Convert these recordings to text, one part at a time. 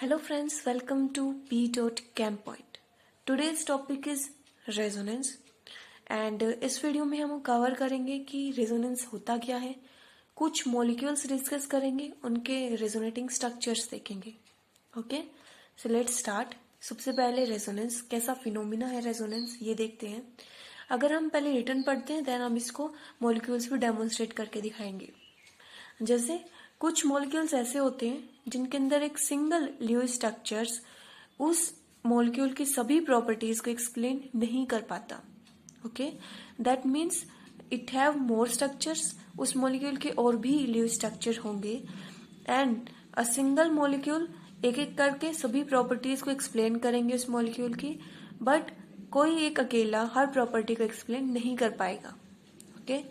Hello friends, welcome to P.Campoint. Today's topic is resonance and इस video में हम cover करेंगे कि रेजोनेंस होता क्या है, कुछ मॉलिक्यूल्स डिस्कस करेंगे, उनके रेजोनेटिंग स्ट्रक्चर्स देखेंगे. Okay, so let's start. सबसे पहले रेजोनेंस कैसा फिनोमिना है, रेजोनेंस ये देखते हैं. अगर हम पहले रिटर्न पढ़ते हैं देन हम इसको मॉलिक्यूल्स भी डेमोन्स्ट्रेट करके दिखाएंगे. जैसे कुछ मॉलिक्यूल्स ऐसे होते हैं जिनके अंदर एक सिंगल ल्यूइस स्ट्रक्चर्स उस मॉलिक्यूल की सभी प्रॉपर्टीज को एक्सप्लेन नहीं कर पाता. Okay, that means it have more structures. उस मॉलिक्यूल के और भी ल्यूइस स्ट्रक्चर होंगे एंड अ सिंगल मॉलिक्यूल एक एक करके सभी प्रॉपर्टीज को एक्सप्लेन करेंगे उस मॉलिक्यूल की, बट कोई एक अकेला हर प्रॉपर्टी को एक्सप्लेन नहीं कर पाएगा. ओके,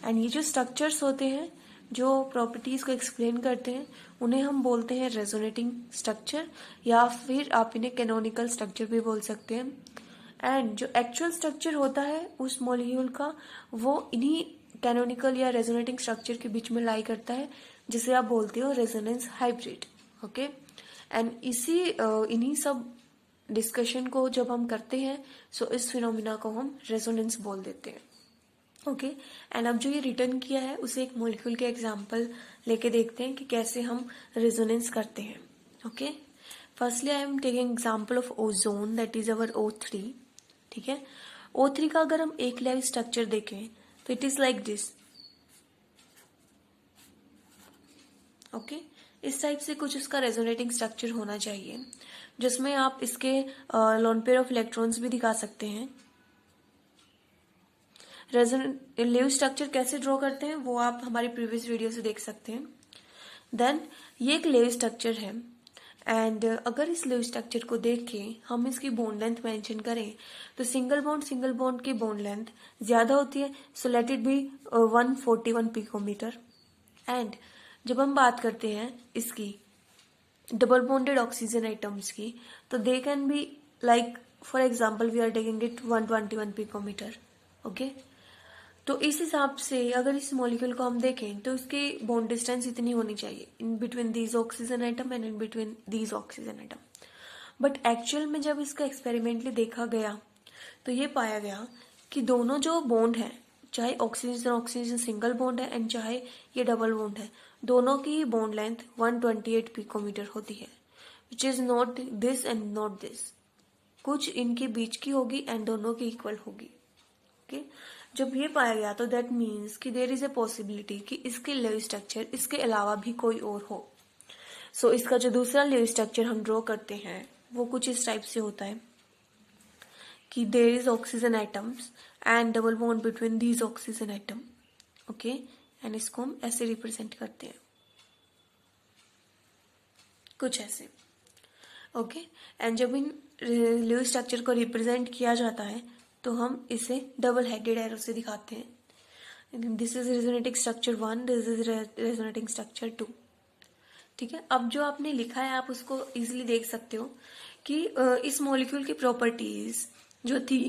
एंड ये जो स्ट्रक्चर्स होते हैं जो प्रॉपर्टीज को एक्सप्लेन करते हैं उन्हें हम बोलते हैं रेजोनेटिंग स्ट्रक्चर, या फिर आप इन्हें कैनोनिकल स्ट्रक्चर भी बोल सकते हैं. एंड जो एक्चुअल स्ट्रक्चर होता है उस मॉलिक्यूल का वो इन्हीं कैनोनिकल या रेजोनेटिंग स्ट्रक्चर के बीच में लाई करता है, जिसे आप बोलते हो रेजोनेंस हाइब्रिड. ओके, एंड इन्हीं सब डिस्कशन को जब हम करते हैं सो इस फिनोमिना को हम रेजोनेंस बोल देते हैं. ओके, एंड अब जो ये रिटर्न किया है उसे एक मॉलिक्यूल के एग्जांपल लेके देखते हैं कि कैसे हम रेजोनेंस करते हैं. Okay, firstly I am taking example of ozone, that is our O3. ठीक है, O3 का अगर हम एक लेवल स्ट्रक्चर देखें तो it is like this. Okay, इस टाइप से कुछ उसका रेजोनेटिंग स्ट्रक्चर होना चाहिए, जिसमें आप इसके लोन पेयर ऑफ इलेक्ट्रॉन्स भी दिखा सकते हैं. लीव स्ट्रक्चर कैसे ड्रॉ करते हैं वो आप हमारी प्रीवियस वीडियो से देख सकते हैं. देन ये एक लीव स्ट्रक्चर है एंड अगर इस लीव स्ट्रक्चर को देख के हम इसकी बॉन्ड लेंथ मेंशन करें तो सिंगल बॉन्ड की बॉन्ड लेंथ ज्यादा होती है, so let it be 141 picometre. And जब हम बात करते हैं इसकी डबल बॉन्डेड ऑक्सीजन आइटम्स की तो they can be like for example we are taking it 121 picometre. Okay, तो इस हिसाब से अगर इस मॉलिक्यूल को हम देखें तो इसकी बॉन्ड डिस्टेंस इतनी होनी चाहिए in between these oxygen item and in between these oxygen item. But actual में जब इसका एक्सपेरिमेंटली देखा गया तो ये पाया गया कि दोनों जो बॉन्ड है, चाहे ऑक्सीजन ऑक्सीजन सिंगल बॉन्ड है एंड चाहे ये डबल बॉन्ड है, दोनों की बॉन्ड लेंथ 128 पिकोमीटर होती है, which is not this and not this. कुछ इनके बीच की होगी एंड दोनों की इक्वल होगी. ओके, जब ये पाया गया तो दैट मीन्स कि देयर इज ए पॉसिबिलिटी कि इसके लेव स्ट्रक्चर इसके अलावा भी कोई और हो. सो इसका जो दूसरा लेव स्ट्रक्चर हम ड्रॉ करते हैं वो कुछ इस टाइप से होता है कि there is oxygen atoms and double bond between these oxygen atom. Okay, and इसको हम ऐसे रिप्रेजेंट करते हैं, कुछ ऐसे. ओके, एंड जब इन लेव स्ट्रक्चर को रिप्रेजेंट किया जाता है तो हम इसे डबल हेडेड एरो से दिखाते हैं. This is resonating structure 1, this is resonating structure 2. ठीक है, अब जो आपने लिखा है आप उसको इजीली देख सकते हो कि इस मॉलिक्यूल की प्रॉपर्टीज जो थी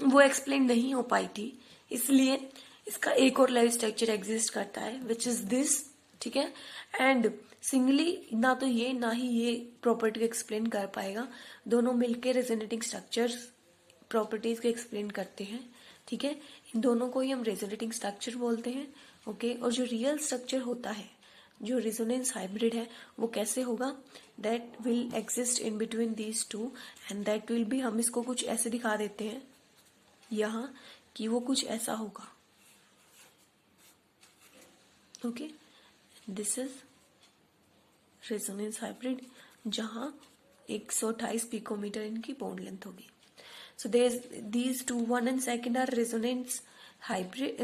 वो एक्सप्लेन नहीं हो पाई थी, इसलिए इसका एक और लाइव स्ट्रक्चर एग्जिस्ट करता है विच इज दिस. ठीक है, एंड सिंगली ना तो ये ना ही ये प्रॉपर्टी को एक्सप्लेन कर पाएगा, दोनों मिलकर रेजोनेटिंग स्ट्रक्चर्स प्रॉपर्टीज को एक्सप्लेन करते हैं. ठीक है, इन दोनों को ही हम रेजोनेटिंग स्ट्रक्चर बोलते हैं. ओके, और जो रियल स्ट्रक्चर होता है जो रेजोनेंस हाइब्रिड है वो कैसे होगा, that will exist in between these two and that will be, हम इसको कुछ ऐसे दिखा देते हैं यहाँ कि वो कुछ ऐसा होगा. Okay, this is resonance hybrid जहां 128 पिकोमीटर इनकी बॉन्ड लेंथ होगी. So these two, one and second are resonance hybrid,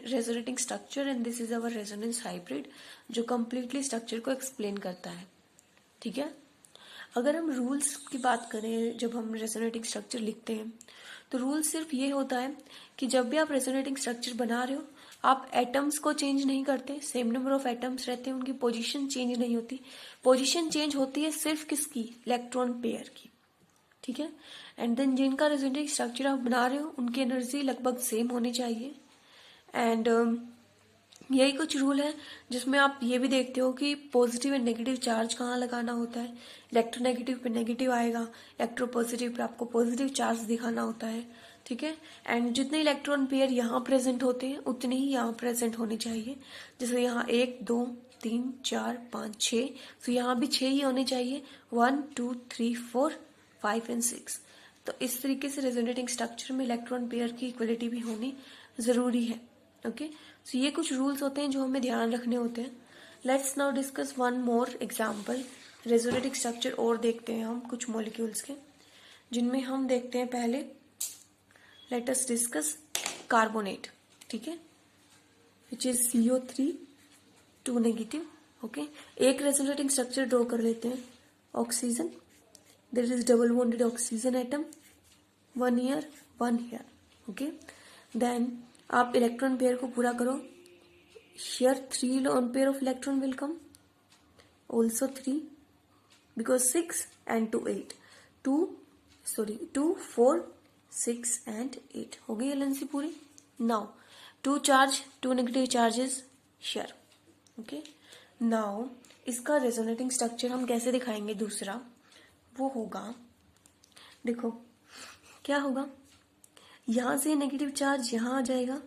resonating structure, and this is our resonance hybrid जो completely structure को explain करता है. ठीक है, अगर हम रूल्स की बात करें जब हम रेजोनेटिंग स्ट्रक्चर लिखते हैं तो रूल सिर्फ ये होता है कि जब भी आप रेजोनेटिंग स्ट्रक्चर बना रहे हो आप एटम्स को चेंज नहीं करते, सेम नंबर ऑफ एटम्स रहते हैं, उनकी पोजीशन चेंज नहीं होती. पोजीशन चेंज होती है सिर्फ किसकी, इलेक्ट्रॉन पेयर की. ठीक है, एंड देन जिनका रेजोनेटिंग स्ट्रक्चर आप बना रहे हो उनकी एनर्जी लगभग सेम होनी चाहिए. एंड यही कुछ रूल है जिसमें आप ये भी देखते हो कि पॉजिटिव एंड नेगेटिव चार्ज कहाँ लगाना होता है। इलेक्ट्रोनेगेटिव पे नेगेटिव आएगा, इलेक्ट्रोपॉजिटिव पे आपको पॉजिटिव चार्ज दिखाना होता है, ठीक है। एंड जितने इलेक्ट्रॉन पेयर यहाँ प्रेजेंट होते हैं उतने ही यहाँ प्रेजेंट होने चाहिए। जैसे यहाँ 1 2 3 4 5 6, तो यहाँ भी 6 ही होने चाहिए। 1 2 3 4 5 एंड 6। तो इस तरीके से रेजोनेटिंग स्ट्रक्चर में इलेक्ट्रॉन पेयर की इक्वलिटी भी होनी जरूरी है। ओके, सो ये कुछ रूल्स होते हैं जो हमें ध्यान रखने होते हैं। Let's now discuss one more example. Resonating structure और देखते हैं हम कुछ मॉलिक्यूल्स के, जिनमें हम देखते हैं पहले लेट अस डिस्कस कार्बोनेट, ठीक है, which is CO3 2 negative. Okay, एक रेजोनेटिंग स्ट्रक्चर ड्रॉ कर लेते हैं। Oxygen, there is double bonded oxygen atom, 1 here 1 here। Okay, then आप इलेक्ट्रॉन पेयर को पूरा करो। Here 3 lone pair of electron will come, also 3 because 6 and 2 8, 2 4 6 and 8 हो गई एलएनसी पूरी। Now 2 charge 2 negative charges here. Okay, now इसका resonating structure हम कैसे दिखाएंगे? दूसरा वो होगा, देखो क्या होगा, यहां से नेगेटिव चार्ज यहां आ जाएगा,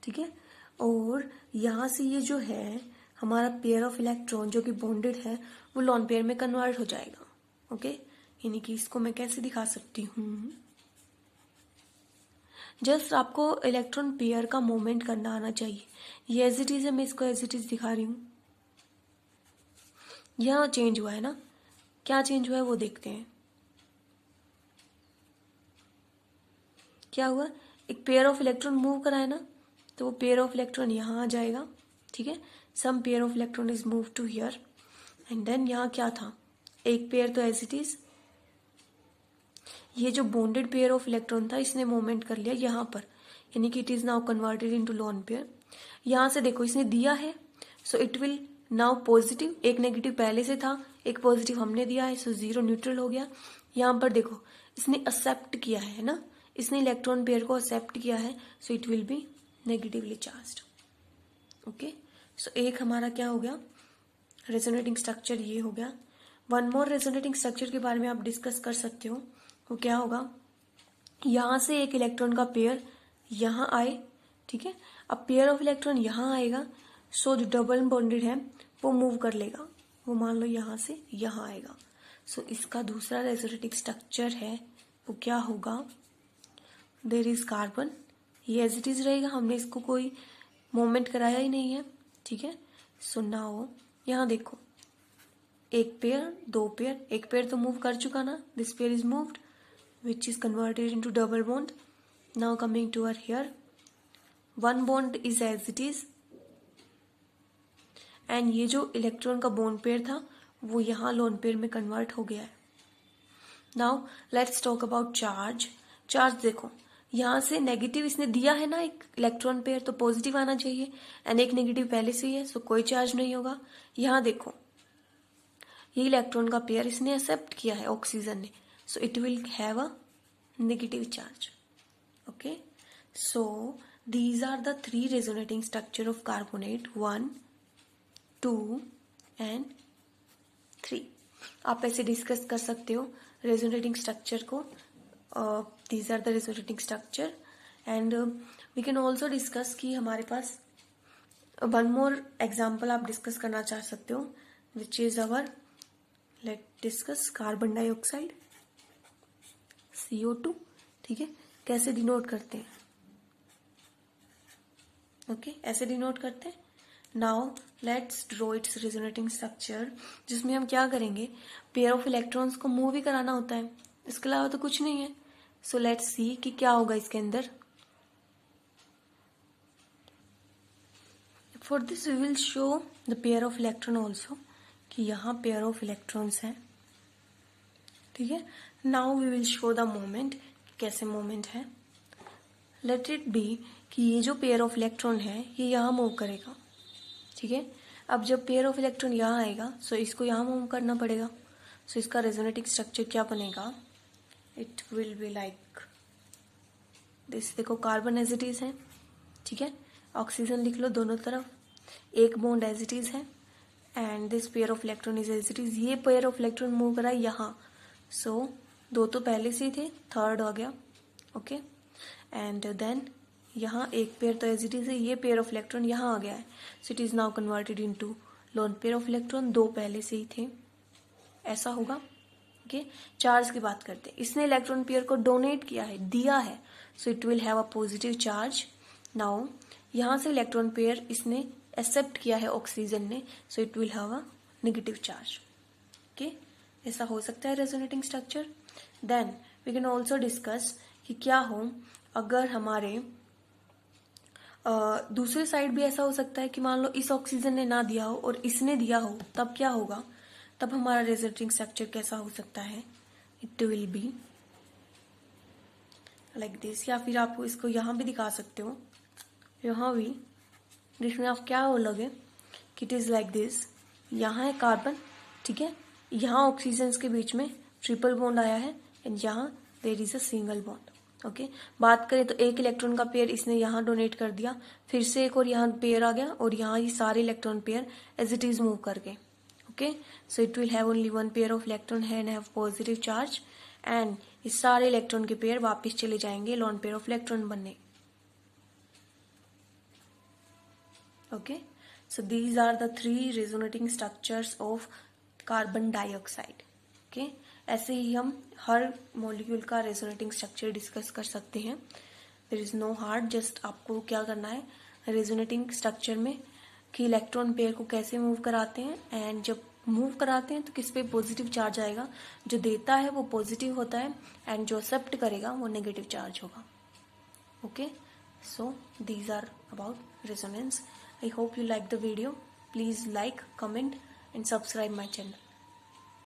ठीक है, और यहां से ये जो है हमारा पेयर ऑफ इलेक्ट्रॉन जो कि बॉन्डेड है वो लॉन पेयर में कन्वर्ट हो जाएगा। ओके, यानी कि इसको मैं कैसे दिखा सकती हूँ, जस्ट आपको इलेक्ट्रॉन पेयर का मूवमेंट करना आना चाहिए। ये एज इट इज है, मैं इसको एज इट इज दिखा रही हूँ। यहां चेंज हुआ है ना, क्या चेंज हुआ है वो देखते हैं। क्या हुआ, एक पेयर ऑफ इलेक्ट्रॉन मूव करा है ना, तो वो पेयर ऑफ इलेक्ट्रॉन यहाँ आ जाएगा, ठीक है। Some pair of electron is move to here and then यहाँ क्या था, एक पेयर तो एज इट इज, ये जो बॉन्डेड पेयर ऑफ इलेक्ट्रॉन था इसने मूवमेंट कर लिया यहाँ पर, यानी कि it is now converted into lone pair. यहाँ से देखो इसने दिया है, so it will now positive, एक नेगेटिव पहले से था, एक पॉजिटिव हमने दिया है, सो 0 न्यूट्रल हो गया। यहाँ पर देखो इसने एक्सेप्ट किया है ना, इसने इलेक्ट्रॉन पेयर को एक्सेप्ट किया है, so it will be negatively charged. Okay, so एक हमारा क्या हो गया, रेजोनेटिंग स्ट्रक्चर ये हो गया। वन मोर रेजोनेटिंग स्ट्रक्चर के बारे में आप डिस्कस कर सकते हो। वो क्या होगा, यहां से एक इलेक्ट्रॉन का पेयर यहां आए, ठीक है, अब पेयर ऑफ इलेक्ट्रॉन यहां आएगा, सो जो डबल बॉन्डेड है वो मूव कर लेगा, वो मान लो यहां से यहां आएगा। सो इसका दूसरा रेजोनेटिंग स्ट्रक्चर है वो क्या होगा, देयर इज कार्बन, ये एज इट इज रहेगा, हमने इसको कोई मूवमेंट कराया ही नहीं है, ठीक है। सो नाउ यहाँ देखो एक पेयर, दो पेयर, एक पेयर तो मूव कर चुका ना, this pair is moved which is converted into double bond. Now coming to our here, one bond is as it is and ये जो इलेक्ट्रॉन का बॉन्ड पेयर था वो यहाँ लोन पेयर में कन्वर्ट हो गया है। Now let's talk about charge. Charge देखो यहाँ से नेगेटिव इसने दिया है ना एक इलेक्ट्रॉन पेयर, तो पॉजिटिव आना चाहिए, एंड एक नेगेटिव पहले से ही है, सो कोई चार्ज नहीं होगा। यहाँ देखो ये इलेक्ट्रॉन का पेयर इसने एक्सेप्ट किया है ऑक्सीजन ने, so it will have a negative charge. Okay, so these are the 3 resonating structure of carbonate, 1 2 and 3। आप ऐसे डिस्कस कर सकते हो रेजोनेटिंग स्ट्रक्चर को। these are the resonating structure and we can also discuss कि हमारे पास one more example आप discuss करना चाह सकते हो, which is our, let's discuss carbon dioxide CO2, ठीक है, कैसे डिनोट करते हैं, ओके, ऐसे डिनोट करते हैं। Now let's draw it's resonating structure, जिसमें हम क्या करेंगे, पेयर ऑफ इलेक्ट्रॉन्स को मूव ही कराना होता है, इसके अलावा तो कुछ नहीं है। सो लेट्स सी कि क्या होगा इसके अंदर। For this we will show the pair of electron also, कि यहाँ पेयर ऑफ इलेक्ट्रॉन्स है, ठीक है। Now we will show the moment, कैसे मोमेंट है। लेट इट बी कि ये जो पेयर ऑफ इलेक्ट्रॉन है ये यहाँ मूव करेगा, ठीक है। अब जब पेयर ऑफ इलेक्ट्रॉन यहाँ आएगा, सो इसको यहाँ मूव करना पड़ेगा, सो इसका रेजोनेटिंग स्ट्रक्चर क्या बनेगा, it will be like this. देखो कार्बन एज इट इज है, ठीक है, ऑक्सीजन लिख लो दोनों तरफ, एक बॉन्ड एज इट इज है and this pair of electron is as it is. ये पेयर ऑफ इलेक्ट्रॉन मूव करा यहाँ, सो दो तो पहले से ही थे, थर्ड हो गया, ओके। एंड देन यहाँ एक पेयर तो एज इट इज है, ये पेयर ऑफ इलेक्ट्रॉन यहाँ आ गया है, so it is now converted into loan pair of electron. दो पहले से ही थे, ऐसा होगा, ओके। चार्ज की बात करते हैं, इसने इलेक्ट्रॉन पेयर को डोनेट किया है, दिया है, so it will have a positive charge. Now यहाँ से इलेक्ट्रॉन पेयर इसने एक्सेप्ट किया है ऑक्सीजन ने, so it will have a negative charge, okay. ऐसा हो सकता है resonating structure. Then we can also discuss कि क्या हो अगर हमारे दूसरे साइड भी ऐसा हो सकता है कि मान लो इस ऑक्सीजन ने ना दिया हो और इसने दिया हो, तब क्या होगा, तब हमारा रेजोनेटिंग स्ट्रक्चर कैसा हो सकता है, it will be like this. या फिर आपको इसको यहाँ भी दिखा सकते हो, यहाँ भी, जिसमें आप क्या बोलोगे कि इट इज लाइक दिस। यहाँ है कार्बन, ठीक है, यहाँ ऑक्सीजन के बीच में ट्रिपल बॉन्ड आया है एंड यहाँ there is a single bond, okay. बात करें तो एक इलेक्ट्रॉन का पेयर इसने यहाँ डोनेट कर दिया, फिर से एक और यहाँ पेयर आ गया और यहाँ ये सारे electron pair as it is move कर गए, okay. So it will have only one pair of electron and have positive charge and इस सारे इलेक्ट्रॉन के पेयर वापस चले जाएंगे लोन पेयर ऑफ इलेक्ट्रॉन बनने, okay. So these are the three resonating structures of carbon dioxide, okay. ऐसे ही हम हर मॉलिक्यूल का रेजोनेटिंग स्ट्रक्चर डिस्कस कर सकते हैं। There is no hard, just आपको क्या करना है रेजोनेटिंग स्ट्रक्चर में कि इलेक्ट्रॉन पेयर को कैसे मूव कराते हैं एंड जब मूव कराते हैं तो किस पे पॉजिटिव चार्ज आएगा, जो देता है वो पॉजिटिव होता है एंड जो एक्सेप्ट करेगा वो नेगेटिव चार्ज होगा, okay. So these are about resonance. I hope you like the video. Please like, comment and subscribe my channel.